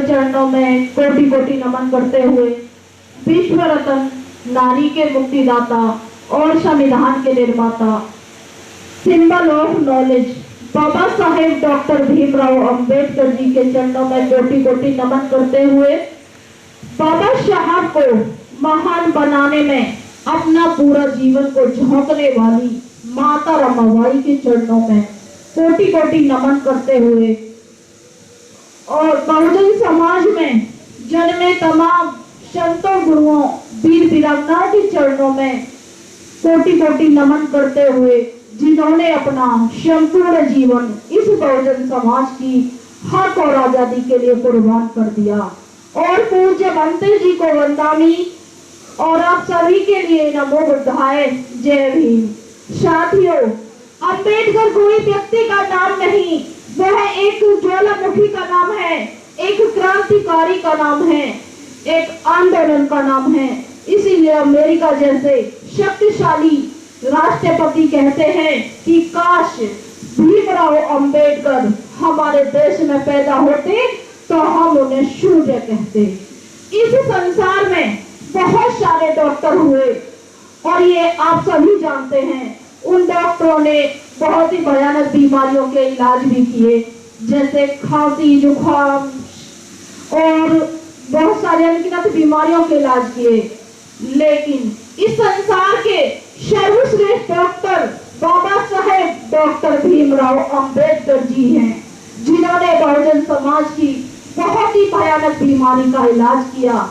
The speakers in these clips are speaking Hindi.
के चरणों में कोटि कोटि नमन करते हुए विश्व रत्न, नारी के मुक्तिदाता और संविधान के निर्माता, symbol of knowledge Baba Saheb doctor Bhimrao Ambedkar ji के चरणों में कोटि कोटि नमन करते हुए बाबा साहब को महान बनाने में अपना पूरा जीवन को झोंकने वाली माता रमाबाई के चरणों में कोटि कोटि नमन करते हुए और बहुजन समाज में जन्मे तमाम संतों, गुरुओं, वीर वीरांगनाओं के चरणों में कोटि कोटि नमन करते हुए जिन्होंने अपना संपूर्ण जीवन इस बहुजन समाज की हक और आजादी के लिए कुर्बान कर दिया। और पूज्य बनते जी को वंदनामी और आप सभी के लिए नमो बुद्धाय, जय भीम। साथियों, अंबेडकर कोई व्यक्ति का नाम नहीं, वह एक ज्वालामुखी का नाम है, एक क्रांतिकारी का नाम है, एक आंदोलन का नाम है। इसीलिए अमेरिका जैसे शक्तिशाली राष्ट्रपति कहते हैं कि काश भीमराव अंबेडकर हमारे देश में पैदा होते तो हम उन्हें शूद्र कहते। इस संसार में बहुत सारे डॉक्टर हुए और ये आप सभी जानते हैं, उन डॉक्टरों ने बहुत ही भयानक बीमारियों के इलाज भी किए, जैसे खांसी, जुकाम और बहुत सारे अनगिनत बीमारियों के इलाज किए। लेकिन इस संसार के सर्वश्रेष्ठ डॉक्टर बाबा साहेब डॉक्टर भीमराव अंबेडकर जी हैं, जिन्होंने बहुजन समाज की बहुत ही भयानक बीमारी का इलाज किया।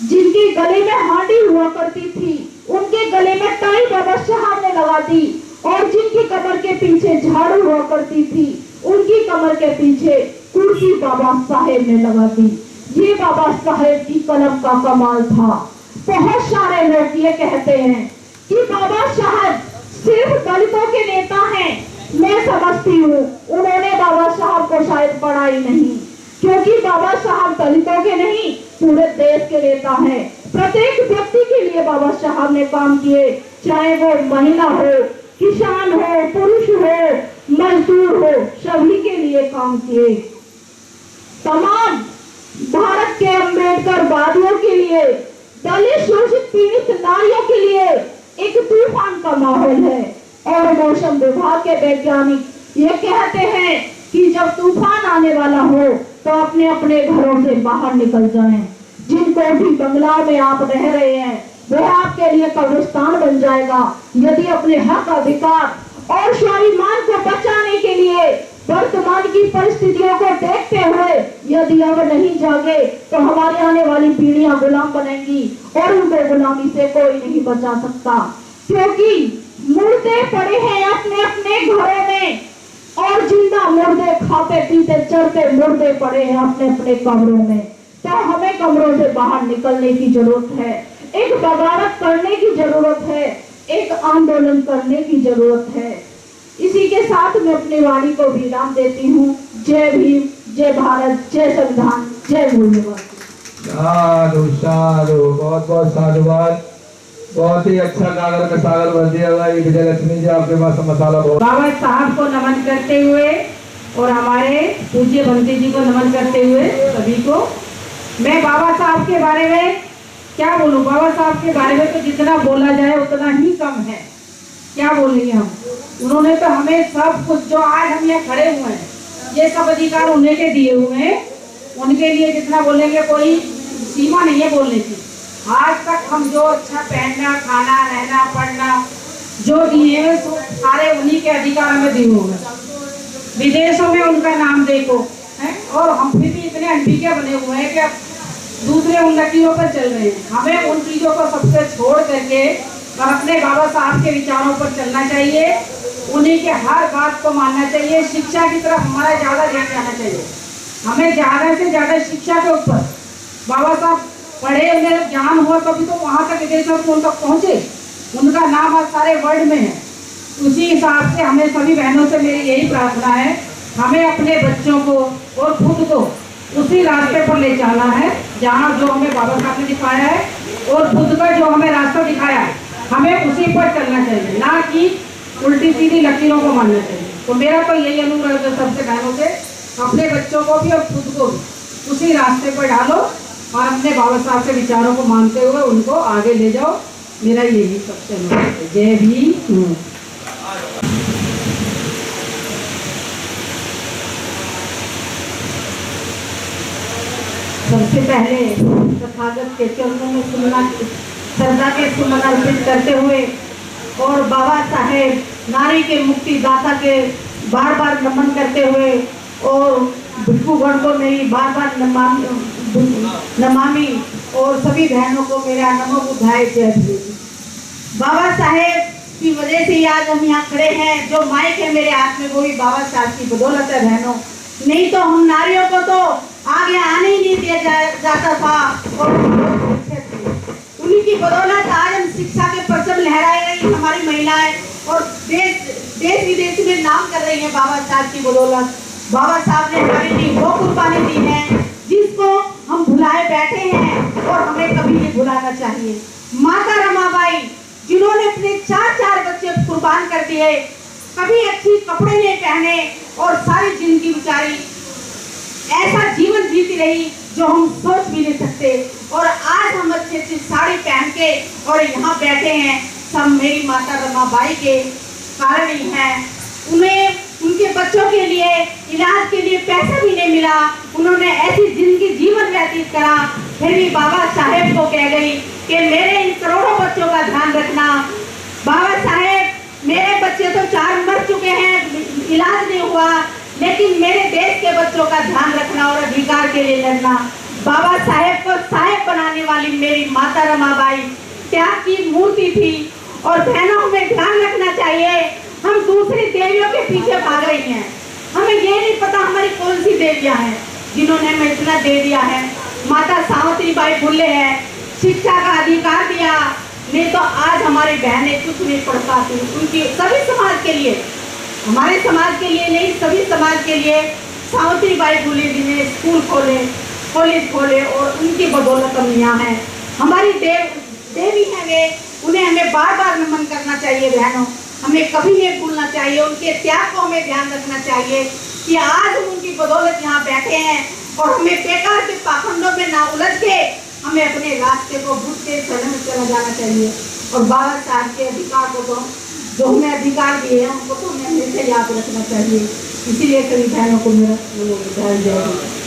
जिनके गले में हांडी हुआ करती थी, उनके गले में टाई बाबा साहब ने लगा दी, और जिनकी कमर के पीछे झाड़ू हुआ करती थी, उनकी कमर के पीछे कुर्सी बाबा साहेब ने लगा दी। ये बाबा साहेब की कलम का कमाल था। बहुत सारे लोग ये कहते हैं कि बाबा साहब सिर्फ दलितों के नेता हैं। मैं समझती हूँ उन्होंने बाबा साहब को शायद पढ़ा ही नहीं, क्योंकि बाबा साहब दलितों के नहीं, पूरे देश के नेता हैं। प्रत्येक व्यक्ति के लिए बाबा साहब ने काम किए, चाहे वो महिला हो, किसान हो, पुरुष हो, मजदूर हो, सभी के लिए काम किए। तमाम भारत के अंबेडकर वादियों के लिए, दलित शोषित पीड़ित नारियों के लिए एक तूफान का माहौल है। और मौसम विभाग के वैज्ञानिक ये कहते हैं कि जब तूफान आने वाला हो तो अपने अपने घरों से बाहर निकल जाएं। जिन कोठी बंगला में आप रह रहे हैं, वह आपके लिए कब्रिस्तान बन जाएगा यदि अपने हक, अधिकार और स्वाभिमान को बचाने के लिए वर्तमान की परिस्थितियों को देखते हुए यदि अब नहीं जागे तो हमारी आने वाली पीढ़ियां गुलाम बनेंगी और उनको गुलामी से कोई नहीं बचा सकता। क्योंकि मुर्दे पड़े हैं अपने अपने घरों में और जिंदा मुर्दे खाते पीते चढ़ते मुर्दे पड़े हैं अपने अपने कमरों में। तो हमें कमरों से बाहर निकलने की जरूरत है, एक बगावत करने की जरूरत है, एक आंदोलन करने की जरूरत है। इसी के साथ मैं अपनी वाणी को विराम देती हूँ। जय भीम, जय भारत, जय संविधान, जय मूल्यवान। साधु साधु, बहुत बहुत साधुवाद। बहुत ही अच्छा गागर में सागर बन दिया। विजयलक्ष्मी जी आपके पास मसाला बहुत। बाबा साहब को नमन करते हुए और हमारे पूज्य बंते जी को नमन करते हुए सभी को, मैं बाबा साहब के बारे में क्या बोलूं। बाबा साहब के बारे में तो जितना बोला जाए उतना ही कम है। क्या बोलेंगे हम। उन्होंने तो हमें सब कुछ, जो आज हम यहाँ खड़े हुए हैं, ये सब अधिकार उन्हें के दिए हुए हैं। उनके लिए जितना बोलेंगे कोई सीमा नहीं है बोलने की। आज तक हम जो अच्छा पहनना, खाना, रहना, पढ़ना जो दिए हैं सारे उन्हीं के अधिकार हमें दिए हुए हैं। विदेशों में उनका नाम देखो है, और हम फिर भी इतने अनभिज्ञ बने हुए हैं कि अब दूसरे उन्नतियों पर चल रहे हैं। हमें उन चीजों को सबसे छोड़ करके अपने बाबा साहब के विचारों पर चलना चाहिए, उन्हीं के हर बात को मानना चाहिए। शिक्षा की तरफ हमारा ज्यादा ध्यान जाना चाहिए। हमें ज्यादा से ज्यादा शिक्षा के ऊपर, बाबा साहब पढ़े, उन्हें ज्ञान हुआ तभी तो वहां तक विदेशों में तक पहुंचे। उनका नाम आज सारे वर्ल्ड में है। उसी हिसाब से हमें सभी बहनों से मेरी यही प्रार्थना है, हमें अपने बच्चों को और खुद को उसी रास्ते पर ले जाना है जहाँ जो हमें बाबा साहब ने दिखाया है, और खुद का जो हमें रास्ता दिखाया है हमें उसी पर चलना चाहिए, ना कि उल्टी सीधी लकीरों को मानना चाहिए। तो मेरा तो यही अनुरोध है सबसे बहनों से, अपने बच्चों को भी और खुद को भी उसी रास्ते पर डालो और अपने बाबा साहब के विचारों को मानते हुए उनको आगे ले जाओ। मेरा यही सबसे अनुरोध है। जय भीम। सबसे पहले तथागत के चरणों में श्रद्धा के सुमन अर्पित करते हुए और बाबा साहेब नारी के मुक्तिदाता के बार बार नमन करते हुए और भिक्षुगण को मेरी बार बार नमामि और सभी बहनों को मेरा नमो बुद्धाय जय भीम। बाबा साहेब की वजह से आज हम यहाँ खड़े हैं। जो माइक है मेरे हाथ में वो भी बाबा साहब की बदौलत है बहनों, नहीं तो हम नारियों को तो आगे आने ही नहीं दिया जाता था और उन्हीं की बदौलत आज हम शिक्षा के परचम लहराए रही हमारी महिलाएं और देश विदेश में नाम कर रही हैं बाबा साहब की बदौलत। बाबा साहब ने हमारे लिए वो कुर्बानी दी है जिसको हम भुलाए बैठे हैं और हमें कभी नहीं भुलाना चाहिए। माता रमाबाई जिन्होंने अपने 4 बच्चे कुर्बान कर दिए, कभी अच्छी कपड़े नहीं पहने और सारी जिंदगी बेचारी ऐसा जीवन जीती रही जो हम सोच भी नहीं सकते। और आज हम अच्छी अच्छी साड़ी पहन के और यहाँ बैठे हैं, सब मेरी माता रमाबाई के कारण ही है। उन्हें उनके बच्चों के लिए इलाज के लिए पैसा भी नहीं मिला, उन्होंने ऐसी जिंदगी जीवन व्यतीत करा, फिर भी बाबा साहेब को कह गई कि मेरे इन करोड़ों बच्चों का ध्यान रखना। बाबा साहेब मेरे बच्चे तो 4 मर चुके हैं, इलाज नहीं हुआ, लेकिन मेरे देश के बच्चों का ध्यान रखना और अधिकार के लिए लड़ना। बाबा साहेब को साहेब बनाने वाली मेरी माता रमाबाई त्याग की मूर्ति थी। और बहनों हमें ध्यान रखना चाहिए, हम दूसरी देवियों के पीछे भाग रही हैं, हमें ये नहीं पता हमारी कौन सी देवियां हैं जिन्होंने हमें इतना दे दिया है। माता सावित्रीबाई फुले है, शिक्षा का अधिकार दिया, नहीं तो आज हमारी बहनें कुछ नहीं पढ़ पाती। उनकी सभी समाज के लिए, हमारे समाज के लिए नहीं, सभी समाज के लिए सावित्रीबाई फुले जी ने स्कूल खोले, कॉलेज खोले और उनकी बदौलत हम यहाँ हैं। हमारी देवी है वे, उन्हें हमें बार बार नमन करना चाहिए बहनों, हमें कभी नहीं भूलना चाहिए। उनके त्याग को हमें ध्यान रखना चाहिए कि आज हम उनकी बदौलत यहाँ बैठे हैं और हमें बेकार के पाखंडों में ना उलझ के हमें अपने रास्ते को बुद्ध के शरण में चला जाना चाहिए। और बाबा साहब के अधिकार को तो जो हमें अधिकार दिए हैं उनको तो हमें हमेशा याद रखना चाहिए। इसीलिए सभी बहनों को मेरा जय।